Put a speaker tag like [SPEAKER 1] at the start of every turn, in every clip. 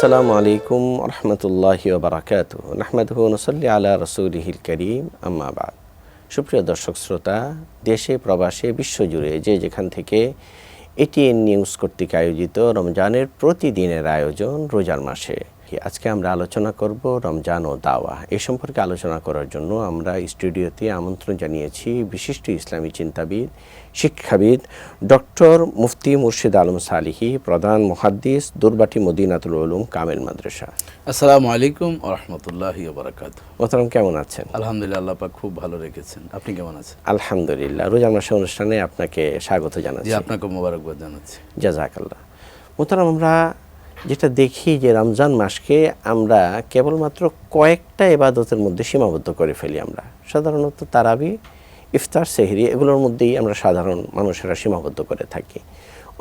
[SPEAKER 1] আসসালামু আলাইকুম রহমতুল্লাহি ওয়া বারাকাতুহু নাহমাদুহু ওয়া নুসাল্লি আলা রাসূলিহিল কারীম আম্মা বা'দ। সুপ্রিয় দর্শক শ্রোতা, দেশে প্রবাসে বিশ্বজুড়ে যে যেখান থেকে এটিএন নিউজ কর্তৃক আয়োজিত রমজানের প্রতিদিনের আয়োজন রোজার মাসে, আজকে আমরা আলোচনা করব রমজান ও দাওয়া। এ সম্পর্কে আলোচনা করার জন্য আমরা স্টুডিওতে আমন্ত্রণ জানিয়েছি বিশিষ্ট ইসলামী চিন্তাবিদ, শিক্ষাবিদ ডক্টর মুফতি মুর্শিদ আলম সালিহি, প্রধান মুহাদ্দিস, দুরবাটি মদিনাতুল উলুম কামিল মাদ্রাসা।
[SPEAKER 2] আসসালামু আলাইকুম ওয়া রাহমাতুল্লাহি ওয়া বারাকাতুহু।
[SPEAKER 1] মোহতারাম, কেমন আছেন?
[SPEAKER 2] আলহামদুলিল্লাহ, আল্লাহ পাক খুব ভালো রেখেছেন। আপনি কেমন আছেন?
[SPEAKER 1] আলহামদুলিল্লাহ। রোজার মাসের অনুষ্ঠানে আপনাকে স্বাগত
[SPEAKER 2] জি,
[SPEAKER 1] জানাচ্ছি।
[SPEAKER 2] আপনাকে মোবারকবাদ জানাচ্ছি।
[SPEAKER 1] জাযাকাল্লাহ। মোহতারাম, আমরা যেটা দেখি যে রমজান মাসকে আমরা কেবলমাত্র কয়েকটা ইবাদতের মধ্যে সীমাবদ্ধ করে ফেলি। আমরা সাধারণত তারাবি, ইফতার, সেহরি এগুলোর মধ্যেই আমরা সাধারণ মানুষেরা সীমাবদ্ধ করে থাকি।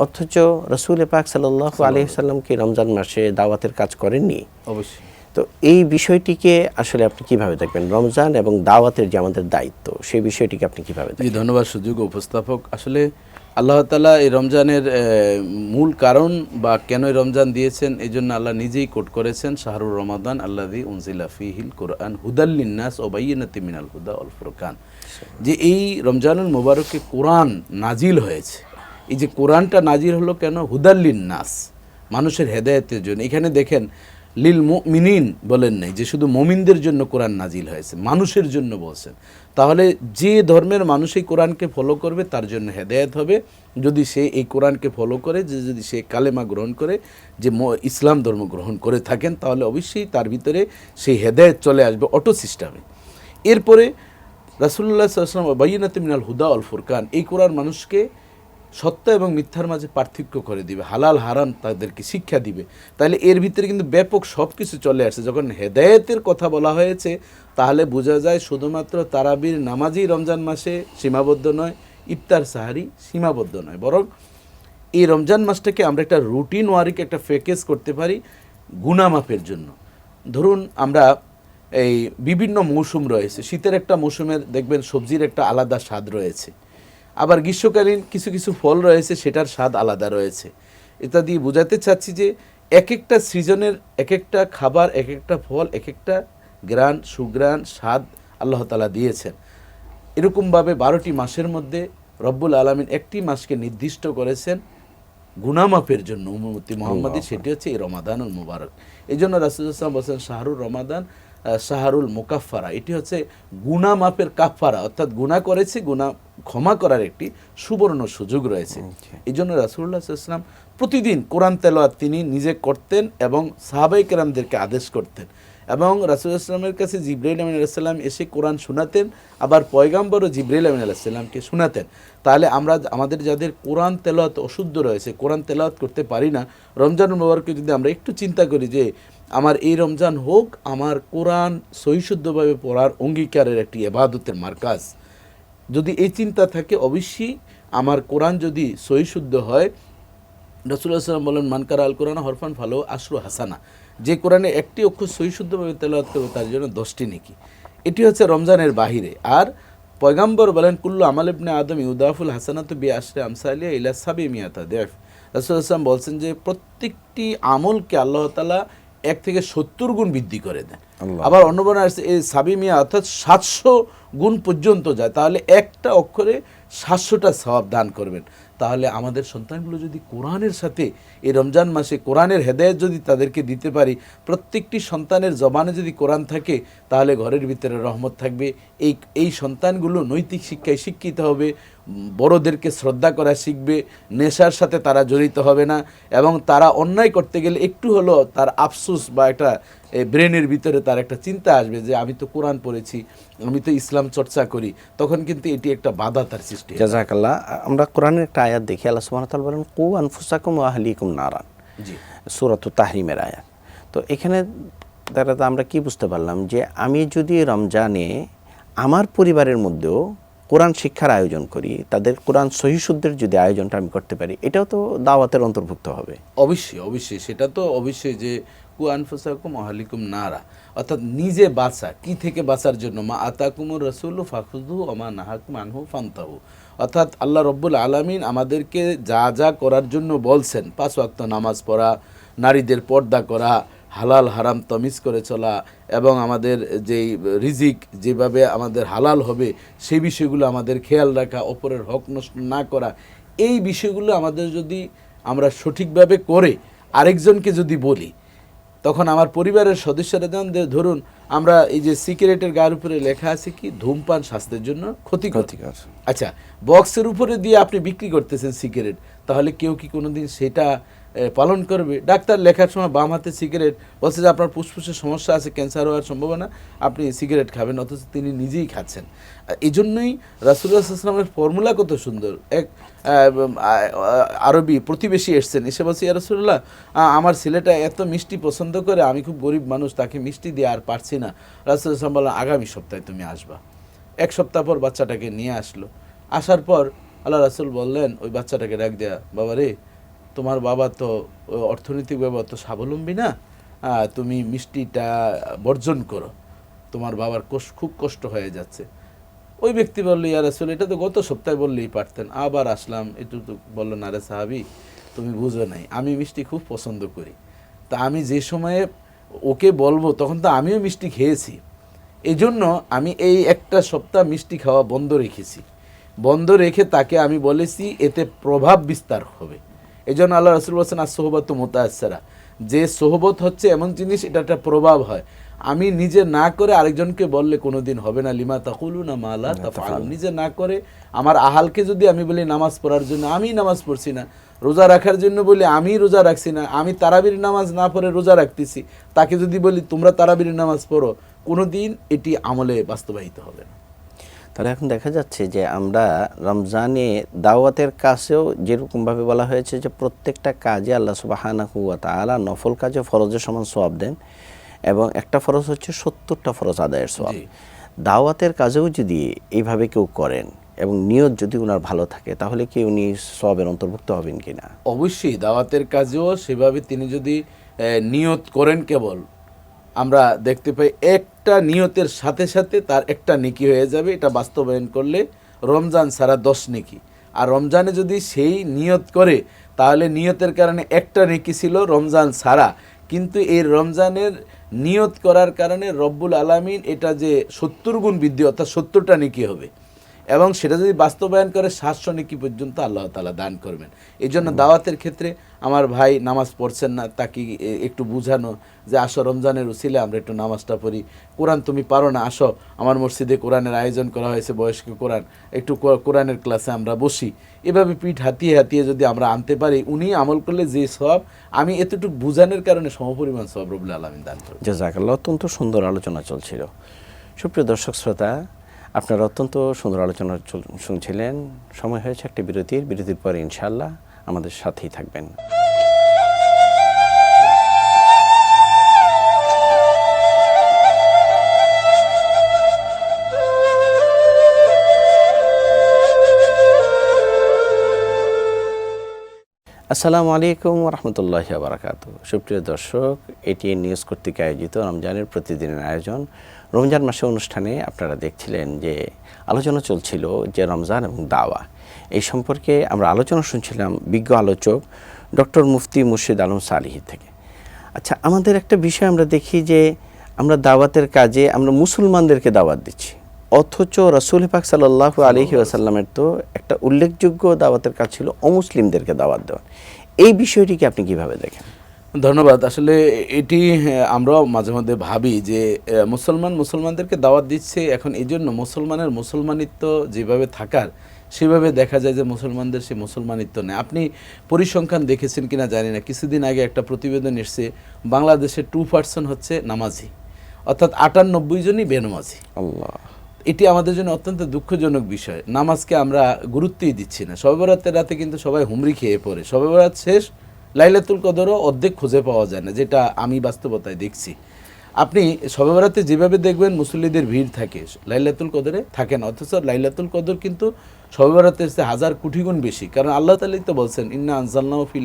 [SPEAKER 1] অথচ রাসূল পাক সাল্লাল্লাহু আলাইহি ওয়াসাল্লাম কি রমজান মাসে দাওয়াতের কাজ করেননি?
[SPEAKER 2] অবশ্যই।
[SPEAKER 1] তো এই বিষয়টিকে আসলে আপনি কিভাবে দেখবেন? রমজান এবং দাওয়াতের যে আমাদের দায়িত্ব, সেই বিষয়টিকে আপনি কিভাবে
[SPEAKER 2] জি,
[SPEAKER 1] দেখবেন?
[SPEAKER 2] ধন্যবাদ সুযোগ উপস্থাপক। আসলে আল্লাহ তাআলা এই রমজানের মূল কারণ বা কেন এই রমজান দিয়েছেন, এই জন্য আল্লাহ নিজেই কোট করেছেন, শাহরুর রমাদান আল্লাযী উনজিলা ফীহিল কুরআন হুদাল লিন্নাস ওয়া বায়্যিনাতিম মিনাল হুদা ওয়াল ফুরকান। যে এই রমজানুল মুবারকে কোরআন নাজিল হয়েছে। এই যে কোরআনটা নাজিল হলো কেন? হুদাল লিন্নাস, মানুষের হেদায়েতের জন্য। এখানে দেখেন লিল মুমিনিন বলেন নাই যে শুধু মুমিনদের জন্য কোরআন নাজিল হয়েছে, মানুষের জন্য বলছেন। তাহলে যে ধর্মের মানুষ এই কোরআনকে ফলো করবে তার জন্য হেদায়েত হবে। যদি সে এই কোরআনকে ফলো করে, যদি সে কালেমা গ্রহণ করে, যে ইসলাম ধর্ম গ্রহণ করে থাকেন, তাহলে অবশ্যই তার ভিতরে সেই হেদায়েত চলে আসবে অটো সিস্টেমে। এরপরে রাসূলুল্লাহ সাল্লাল্লাহু আলাইহি ওয়াসাল্লাম বায়্যিনাতিম মিনাল হুদা ওয়াল ফুরকান, এই কোরআন মানুষকে সত্য এবং মিথ্যার মাঝে পার্থক্য করে দিবে, হালাল হারাম তাদেরকে শিক্ষা দিবে। তাহলে এর ভিতরে কিন্তু ব্যাপক সব কিছু চলে আসছে। যখন হেদায়েতের কথা বলা হয়েছে, তাহলে বোঝা যায় শুধুমাত্র তারাবির নামাজই রমজান মাসে সীমাবদ্ধ নয়, ইফতার সাহারি সীমাবদ্ধ নয়, বরং এই রমজান মাসটাকে আমরা একটা রুটিন ওয়ারিকে একটা প্যাকেজ করতে পারি গুনামাপের জন্য। ধরুন আমরা এই বিভিন্ন মৌসুম রয়েছে, শীতের একটা মৌসুমের দেখবেন সবজির একটা আলাদা স্বাদ রয়েছে, আবার গ্রীষ্মকালীন কিছু কিছু ফল রয়েছে, সেটার স্বাদ আলাদা রয়েছে। এটা দিয়ে বোঝাতে চাচ্ছি যে এক একটা সিজনের এক একটা খাবার, এক একটা ফল, এক একটা গ্রান সুগ্রান স্বাদ আল্লাহ তাআলা দিয়েছেন। এরকমভাবে 12টি মাসের মধ্যে রব্বুল আলামিন একটি মাসকে নির্দিষ্ট করেছেন গুনামাপের জন্য, উম্মতি মুহাম্মাদী, সেটি হচ্ছে এই রমাদানুল মুবারক। এই জন্য রাসূলুল্লাহ সাল্লাল্লাহু আলাইহি ওয়াসাল্লাম বলেছেন শাহরুর রমাদান শাহরুল মুকাফফারা, এটি হচ্ছে গুনাহ মাপের কাফফারা, অর্থাৎ গুনাহ করেছে, গুনাহ ক্ষমা করার একটি সুবর্ণ সুযোগ রয়েছে। এই জন্য রাসূলুল্লাহ সাল্লাল্লাহু আলাইহি ওয়াসাল্লাম প্রতিদিন কোরআন তেলাওয়াত তিনি নিজে করতেন এবং সাহাবায়ে কেরামদেরকে আদেশ করতেন। এবং রাসূলুল্লাহ সাল্লাল্লাহু আলাইহি ওয়াসাল্লামের কাছে জিবরাইল আমিন আলাইহিস সালাম এসে কোরআন শোনাতেন, আবার পয়গাম্বরও জিবরাইল আমিন আলাইহিস সালামকে শোনাতেন। তাহলে আমরা আমাদের যাদের কোরআন তেলাওয়াত অশুদ্ধ রয়েছে, কোরআন তেলাওয়াত করতে পারি না, রমজানুল মুবারকে যদি আমরা একটু চিন্তা করি যে আমার এই রমজান হোক আমার কোরআন সহিশুদ্ধভাবে পড়ার অঙ্গীকারের একটি ইবাদতের মারকাজ, যদি এই চিন্তা থাকে, অবশ্যই আমার কোরআন যদি সহিশুদ্ধ হয়, রাসূলুল্লাহ সাল্লাল্লাহু আলাইহি ওয়াসাল্লাম বলেন মান কারা আল কোরআন হরফান ফালাহু আশরু হাসানা, যে কোরআনে একটি অক্ষর সহিশুদ্ধভাবে তেলাওয়াত করবে তার জন্য 10টি নেকি। এটি হচ্ছে রমজানের বাহিরে। আর পয়গাম্বর বলেন কুল্লু আমাল ইবনে আদম ইউদাফুল হাসানাতু বিআশরি আমসালিহা ইলা 700 দিফ। রাসূলুল্লাহ সাল্লাল্লাহু আলাইহি ওয়াসাল্লাম বলছেন যে প্রত্যেকটি আমলকে আল্লাহ তাআলা 1 থেকে 70 গুণ বৃদ্ধি করে দেন। আবার অন্য বর্ণনায় আছে এই 700 অর্থাৎ 700 গুণ পর্যন্ত যায়। তাহলে একটা অক্ষরে 700টা সওয়াব দান করবেন। তাহলে আমাদের সন্তানগুলো যদি কোরআনের সাথে এই রমজান মাসে কোরআনের হেদায়েত যদি তাদেরকে দিতে পারি, প্রত্যেকটি সন্তানের জবানে যদি কোরআন থাকে, তাহলে ঘরের ভিতরে রহমত থাকবে। এই সন্তানগুলো নৈতিক শিক্ষায় শিক্ষিত হবে, বড়দেরকে শ্রদ্ধা করা শিখবে, নেশার সাথে তারা জড়িত হবে না, এবং তারা অন্যায় করতে গেলে একটু হলো তার আফসোস বা একটা ব্রেনের ভিতরে তার একটা চিন্তা আসবে যে আমি তো কোরআন পড়েছি, আমি তো ইসলাম চর্চা করি, তখন কিন্তু এটি একটা বাধা তার সৃষ্টি।
[SPEAKER 1] জাযাকাল্লাহ। আমরা কোরআনের একটা আয়াত দেখি, আল্লাহ সুবহানাহু ওয়া তাআলা বলেন কু আনফুসাকুম ওয়া আহলিকুম নারান,
[SPEAKER 2] জি,
[SPEAKER 1] সূরাতুত তাহরিমের আয়াত। তো এখানে দ্বারা আমরা কি বুঝতে পারলাম যে আমি যদি রমজানে আমার পরিবারের মধ্যেও কোরআন শিক্ষার আয়োজন করি, তাদের কোরআন সহিশুদ্ধের যদি আয়োজনটা আমি করতে পারি, এটাও তো দাওয়াতের অন্তর্ভুক্ত হবে।
[SPEAKER 2] অবশ্যই অবশ্যই, সেটা তো অবশ্যই যে কু আনফুসাকুম আহলিকুম নারা, অর্থাৎ নিজে বাঁচা। কি থেকে বাঁচার জন্য? মা আতাকুমুর রাসূলু ফাখুযুহু ওয়া মা নাহাকুম আনহু ফান্তাহু, অর্থাৎ আল্লাহ রব্বুল আলামিন আমাদেরকে যা যা করার জন্য বলছেন, 5 ওয়াক্ত নামাজ পড়া, নারীদের পর্দা করা, হালাল হারাম তমিজ করে চলা, এবং আমাদের যেই রিজিক যেভাবে আমাদের হালাল হবে সেই বিষয়গুলো আমাদের খেয়াল রাখা, অপরের হক নষ্ট না করা, এই বিষয়গুলো আমাদের যদি আমরা সঠিকভাবে করে আরেকজনকে যদি বলি, তখন আমার পরিবারের সদস্যরা যেমন ধরুন আমরা এই যে সিগারেটের গায়ের উপরে লেখা আছে কি ধূমপান স্বাস্থ্যের জন্য ক্ষতিকর। আচ্ছা, বক্সের উপরে দিয়ে আপনি বিক্রি করতেছেন সিগারেট, তাহলে কেউ কি কোনোদিন সেটা পালন করবে? ডাক্তার লেখার সময় বাম হাতে সিগারেট বলছে যে আপনার ফুসফুসের সমস্যা আছে, ক্যান্সার হওয়ার সম্ভাবনা, আপনি সিগারেট খাবেন, অথচ তিনি নিজেই খাচ্ছেন। এই জন্যই রাসূলুল্লাহ সাল্লাল্লাহু আলাইহি ওয়াসাল্লামের ফর্মুলা কত সুন্দর। এক আরবি প্রতিবেশী এসছেন, এসে বলছে ইয়া রাসূলুল্লাহ, আমার ছেলেটা এত মিষ্টি পছন্দ করে, আমি খুব গরিব মানুষ, তাকে মিষ্টি দিয়ে আর পারছি না। রাসূলুল্লাহ সাল্লাল্লাহু আলাইহি ওয়াসাল্লাম বললেন আগামী সপ্তাহে তুমি আসবা। এক সপ্তাহ পর বাচ্চাটাকে নিয়ে আসলো। আসার পর আল্লাহ রাসূল বললেন ওই বাচ্চাটাকে ডাক দেয়া, বাবা রে, তোমার বাবা তো অর্থনৈতিকভাবে অত স্বাবলম্বী না, তুমি মিষ্টিটা বর্জন করো, তোমার বাবার খুব কষ্ট হয়ে যাচ্ছে। ওই ব্যক্তি বললো ইয়া রাসূল, এটা তো গত সপ্তাহে বললেই পারতেন। আবার আসলাম, একটু তো বললো না রে সাহাবি, তুমি বুঝো নাই, আমি মিষ্টি খুব পছন্দ করি, তা আমি যে সময়ে ওকে বলবো তখন তো আমিও মিষ্টি খেয়েছি, এই জন্য আমি এই একটা সপ্তাহ মিষ্টি খাওয়া বন্ধ রেখেছি। বন্ধ রেখে তাকে আমি বলেছি এতে প্রভাব বিস্তার হবে। এই জন্য আল্লাহ রাসূল বলছেন as-সোহবাতু মুতাআসসিরা, যে সোহবত হচ্ছে এমন জিনিস, এটা একটা প্রভাব হয়। আমি নিজে না করে আরেকজনকে বললে কোনোদিন হবে না। লিমা তাকুলুনা মা লা তাফআলুন, নিজে না করে আমার আহালকে যদি আমি বলি নামাজ পড়ার জন্য, আমি নামাজ পড়ছি না, রোজা রাখার জন্য বলি আমি রোজা রাখছি না, আমি তারাবির নামাজ না পড়ে রোজা রাখতেছি, তাকে যদি বলি তোমরা তারাবির নামাজ পড়ো, কোনোদিন এটি আমলে বাস্তবায়িত হবে না।
[SPEAKER 1] তাহলে এখন দেখা যাচ্ছে যে আমরা রমজানে দাওয়াতের কাছেও যেরকমভাবে বলা হয়েছে যে প্রত্যেকটা কাজে আল্লাহ সুবহানাহু ওয়া তাআলা নফল কাজে ফরজের সমান সওয়াব দেন, এবং একটা ফরজ হচ্ছে ৭০টা ফরজ আদায়ের সওয়াব। দাওয়াতের কাজেও যদি এইভাবে কেউ করেন এবং নিয়ত যদি ওনার ভালো থাকে, তাহলে কি উনি সওয়াবের অন্তর্ভুক্ত হবেন কিনা?
[SPEAKER 2] অবশ্যই দাওয়াতের কাজেও সেভাবে তিনি যদি নিয়ত করেন, কেবল আমরা দেখতে পাই একটা নিয়তের সাথে সাথে তার একটা নেকি হয়ে যাবে। এটা বাস্তবায়ন করলে রমজান ছাড়া 10 নেকি। আর রমজানে যদি সেই নিয়ত করে, তাহলে নিয়তের কারণে একটা নেকি ছিল রমজান ছাড়া, কিন্তু এই রমজানের নিয়ত করার কারণে রব্বুল আলামিন এটা যে 70 গুণ বৃদ্ধি, অর্থাৎ 70টা নেকি হবে, এবং সেটা যদি বাস্তবায়ন করে 700 নেকি পর্যন্ত আল্লাহ তাআলা দান করবেন। এই জন্য দাওয়াতের ক্ষেত্রে আমার ভাই নামাজ পড়ছেন না, তাকে একটু বুঝানো যে আসো রমজানের উসিলে আমরা একটু নামাজটা পড়ি, কোরআন তুমি পারো না, আসো আমার মসজিদে কোরআনের আয়োজন করা হয়েছে, বয়স্ক কোরআন, একটু কোরআনের ক্লাসে আমরা বসি। এভাবে পিঠ হাতিয়ে হাতিয়ে যদি আমরা আনতে পারি, উনি আমল করলে যে সওয়াব, আমি এতটুকু বুঝানোর কারণে সমপরিমাণ সওয়াব রব্বুল আলামিন দান করবেন।
[SPEAKER 1] জাযাকাল্লাহ। অত্যন্ত সুন্দর আলোচনা চলছিল। সুপ্রিয় দর্শক শ্রোতা, আপনারা অত্যন্ত সুন্দর আলোচনা শুনছিলেন। সময় হয়েছে একটি বিরতির পরে ইনশাআল্লাহ আমাদের সাথেই থাকবেন। আসসালামু আলাইকুম ওয়া রাহমাতুল্লাহি ওয়া বারাকাতুহু। সুপ্রিয় দর্শক, এটিএন নিউজ কর্তৃক আয়োজিত রমজানের প্রতিদিনের আয়োজন রমজান মাসে অনুষ্ঠানে আপনারা দেখছিলেন যে আলোচনা চলছিল যে রমজান এবং দাওয়া, এই সম্পর্কে আমরা আলোচনা শুনছিলাম বিজ্ঞ আলোচক ডক্টর মুফতি মুর্শিদ আলম সালিহি থেকে। আচ্ছা, আমাদের একটা বিষয় আমরা দেখি যে আমরা দাওয়াতের কাজে আমরা মুসলমানদেরকে দাওয়াত দিচ্ছি, অথচ রাসূল পাক সাল্লাল্লাহু আলাইহি ওয়াসাল্লামের তো একটা উল্লেখযোগ্য দাওয়াতের কাজ ছিল অমুসলিমদেরকে দাওয়াত দেওয়া। এই বিষয়টিকে আপনি কিভাবে দেখেন?
[SPEAKER 2] ধন্যবাদ। আসলে এটি আমরাও মাঝে মধ্যে ভাবি যে মুসলমানদেরকে দাওয়াত দিচ্ছে, এখন এই জন্য মুসলমানের মুসলমানিত্ব যেভাবে থাকার, সেভাবে দেখা যায় যে মুসলমানদের সে মুসলমানিত্ব নেই। আপনি পরিসংখ্যান দেখেছেন কিনা জানি না, কিছুদিন আগে একটা প্রতিবেদন এসেছে, বাংলাদেশের 2% হচ্ছে নামাজি, অর্থাৎ 98 জনই বেনামাজি।
[SPEAKER 1] আল্লাহ,
[SPEAKER 2] এটি আমাদের জন্য অত্যন্ত দুঃখজনক বিষয়। নামাজকে আমরা গুরুত্বই দিচ্ছি না। শবে বরাতের রাতে কিন্তু সবাই হুমড়ি খেয়ে পড়ে, শবে বরাত শেষ, লাইলাতুল কদরও অর্ধেক খুঁজে পাওয়া যায় না, যেটা আমি বাস্তবতায় দেখছি। আপনি শবে বরাতে যেভাবে দেখবেন মুসল্লিদের ভিড় থাকে, লাইলাতুল কদরে থাকে না, অথচ লাইলাতুল কদর কিন্তু শবে বরাতের চেয়ে 1000 কোটি গুণ বেশি, কারণ আল্লাহ তাআলাই তো বলছেন ইন্না আনজালনাহু ফি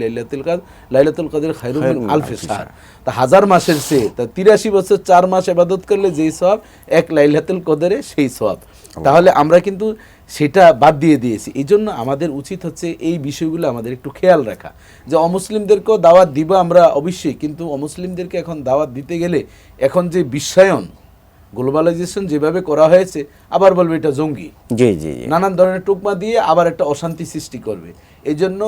[SPEAKER 2] লাইলাতুল কদর খায়রুম মিন আলফি শাহর। তা 1000 মাসের চেয়ে, তা 83 বছর 4 মাস ইবাদত করলে যেই সওয়াব, এক লাইলাতুল কদরে সেই সওয়াব। তাহলে আমরা কিন্তু সেটা বাদ দিয়ে দিয়েছি। এই জন্য আমাদের উচিত হচ্ছে এই বিষয়গুলো আমাদের একটু খেয়াল রাখা, যে অমুসলিমদেরকেও দাওয়াত দিব আমরা অবশ্যই, কিন্তু অমুসলিমদেরকে এখন দাওয়াত দিতে গেলে এখন যে বিশ্বায়ন, গ্লোবালাইজেশন যেভাবে করা হয়েছে, আবার বলবে এটা জঙ্গি,
[SPEAKER 1] জি জি জি।
[SPEAKER 2] নানান ধরনের টুকমা দিয়ে আবার একটা অশান্তি সৃষ্টি করবে। এই জন্য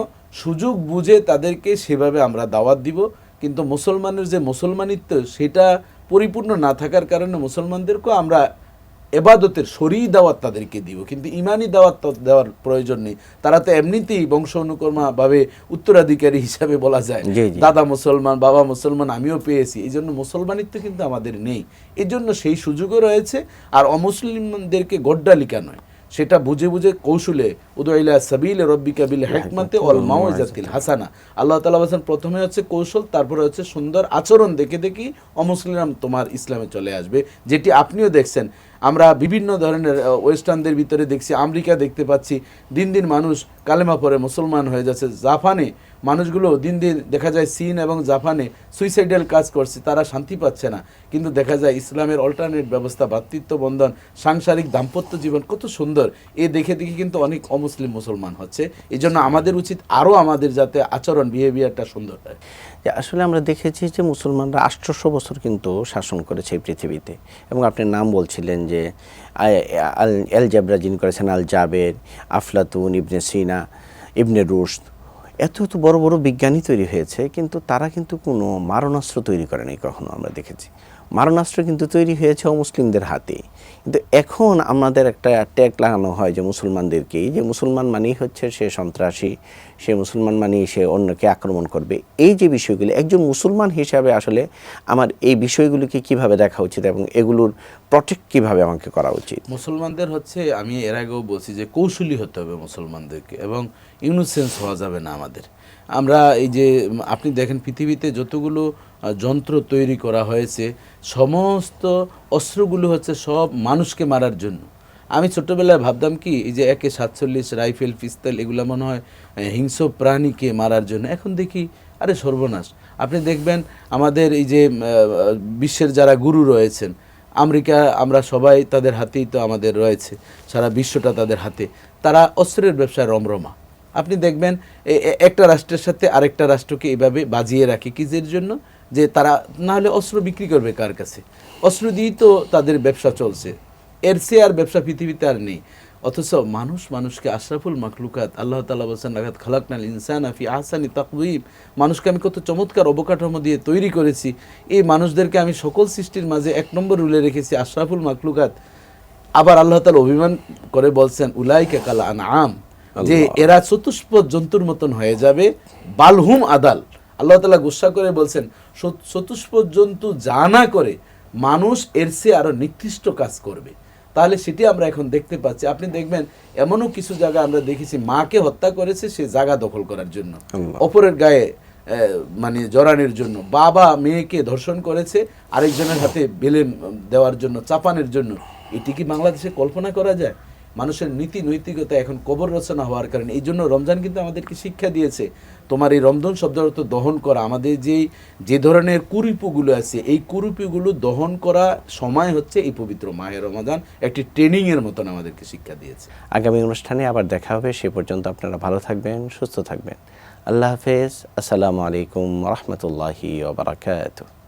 [SPEAKER 2] সুযোগ বুঝে তাদেরকে সেভাবে আমরা দাওয়াত দিব, কিন্তু মুসলমানের যে মুসলমানিত্ব সেটা পরিপূর্ণ না থাকার কারণে মুসলমানদেরকেও আমরা এবাদতের শরীর দাওয়াত তাদেরকে দিব, কিন্তু ইমানি দাওয়াত তো দেওয়ার প্রয়োজন নেই। তারা তো এমনিতেই বংশ অনুক্রমাভাবে উত্তরাধিকারী হিসাবে বলা যায়,
[SPEAKER 1] জি, জি।
[SPEAKER 2] দাদা মুসলমান, বাবা মুসলমান, আমিও পেয়েছি। এই জন্য মুসলমানিত্ব কিন্তু আমাদের নেই। এই জন্য সেই সুযোগও রয়েছে। আর অমুসলিমদেরকে গড্ডালিকা নয়, সেটা বুঝে বুঝে কৌশলে উদু ইলা সাবিল রব্বিকা বিল হিকমাতি ওয়াল মাউইজাতিল হাসানা। আল্লাহ তাআলা বলেন প্রথমে হচ্ছে কৌশল, তারপরে হচ্ছে সুন্দর আচরণ দেখে দেখি অমুসলিম তোমার ইসলামে চলে আসবে, যেটি আপনিও দেখছেন। আমরা বিভিন্ন ধরনের ওয়েস্টার্নদের ভিতরে দেখছি, আমেরিকা দেখতে পাচ্ছি, দিন দিন মানুষ কালেমা পড়ে মুসলমান হয়ে যাচ্ছে। জাপানে মানুষগুলো দিন দিন দেখা যায়, চীন এবং জাপানে সুইসাইডাল কাজ করছে, তারা শান্তি পাচ্ছে না। কিন্তু দেখা যায় ইসলামের অল্টারনেট ব্যবস্থা, ভ্রাতৃত্ব বন্ধন, সাংসারিক দাম্পত্য জীবন কত সুন্দর, এ দেখে দেখে কিন্তু অনেক অমুসলিম মুসলমান হচ্ছে। এই জন্য আমাদের উচিত আরও আমাদের যাতে আচরণ, বিহেভিয়ারটা সুন্দর হয়।
[SPEAKER 1] যে আসলে আমরা দেখেছি যে মুসলমানরা 800 বছর কিন্তু শাসন করেছে এই পৃথিবীতে, এবং আপনি নাম বলছিলেন যে এল জাবরা যিনি করেছেন, আল জাবের, আফলাতুন, ইবনে সিনা, ইবনে রুশদ, এত এত বড় বড় বিজ্ঞানী তৈরি হয়েছে, কিন্তু তারা কিন্তু কোনো মারণাস্ত্র তৈরি করেনি কখনো। আমরা দেখেছি মারণাস্ত্র কিন্তু তৈরি হয়েছে অমুসলিমদের হাতে। কিন্তু এখন আমাদের একটা ট্যাগ লাগানো হয় যে মুসলমানদেরকেই, যে মুসলমান মানেই হচ্ছে সে সন্ত্রাসী, সে মুসলমান মানেই সে অন্যকে আক্রমণ করবে। এই যে বিষয়গুলি, একজন মুসলমান হিসাবে আসলে আমার এই বিষয়গুলিকে কিভাবে দেখা উচিত এবং এগুলোর প্রটেক্ট কিভাবে আমাকে করা উচিত?
[SPEAKER 2] মুসলমানদের হচ্ছে, আমি এর আগেও বলছি যে কৌশলী হতে হবে মুসলমানদেরকে, এবং ইনোসেন্স হওয়া যাবে না আমাদের। আমরা এই যে আপনি দেখেন পৃথিবীতে যতগুলো যন্ত্র তৈরি করা হয়েছে, সমস্ত অস্ত্রগুলো হচ্ছে সব মানুষকে মারার জন্য। আমি ছোট্টবেলায় ভাবতাম কি, এই যে AK-47 রাইফেল, পিস্তল, এগুলো মনে হয় হিংস্র প্রাণীকে মারার জন্য। এখন দেখি আরে সর্বনাশ। আপনি দেখবেন আমাদের এই যে বিশ্বের যারা গুরু রয়েছেন, আমেরিকা, আমরা সবাই তাদের হাতেই তো আমাদের রয়েছে, সারা বিশ্বটা তাদের হাতে। তারা অস্ত্রের ব্যবসায় রমরমা। আপনি দেখবেন একটা রাষ্ট্রের সাথে আরেকটা রাষ্ট্রকে এভাবে বাজিয়ে রাখে, কিসের জন্য? যে তারা না হলে অস্ত্র বিক্রি করবে কার কাছে? অস্ত্র দিয়েই তো তাদের ব্যবসা চলছে, এর চেয়ে আর ব্যবসা পৃথিবীতে আর নেই। অথচ মানুষকে আশরাফুল মাখলুকাত, আল্লাহ তাআলা বলেছেন লাকাদ খালাকনাল ইনসানা ফি আহসানি তাকওয়িম, মানুষকে আমি কত চমৎকার অবকাঠামো দিয়ে তৈরি করেছি। এই মানুষদেরকে আমি সকল সৃষ্টির মাঝে 1 নম্বর রুলে রেখেছি, আশরাফুল মাখলুকাত। আবার আল্লাহ তাআলা অভিমান করে বলছেন উলাইকা কাল আনআম, যে এরা চতুষ্পদ জন্তুর মতন হয়ে যাবে, বালহুম আদাল। আল্লাহ তাআলা গুসা করে বলছেন চতুষ্পদ জন্তু যা না করে মানুষ এর চেয়ে আরো নিকৃষ্ট কাজ করবে। তাহলে সেটি আমরা এখন দেখতে পাচ্ছি। আপনি দেখবেন এমনও কিছু জায়গা আমরা দেখেছি, মাকে হত্যা করেছে সে জায়গা দখল করার জন্য, অপরের গায়ে মানে জড়ানোর জন্য। বাবা মেয়েকে ধর্ষণ করেছে আরেকজনের হাতে বেলে দেওয়ার জন্য, চাপানোর জন্য। এটি কি বাংলাদেশে কল্পনা করা যায়? মানুষের নীতি নৈতিকতা এখন কবর রচনা হওয়ার কারণে। এই জন্য রমজান কিন্তু আমাদেরকে শিক্ষা দিয়েছে, তোমার এই রমজান শব্দের অর্থ দহন করা। আমাদের যে ধরনের কুরুপিগুলো আছে, এই কুরুপিগুলো দহন করা সময় হচ্ছে এই পবিত্র মাহে রমজান, একটি ট্রেনিংয়ের মতন আমাদেরকে শিক্ষা দিয়েছে।
[SPEAKER 1] আগামী অনুষ্ঠানে আবার দেখা হবে, সে পর্যন্ত আপনারা ভালো থাকবেন, সুস্থ থাকবেন। আল্লাহ হাফেজ। আসসালামু আলাইকুম রহমতুল্লাহি ওয়া বারাকাতুহু।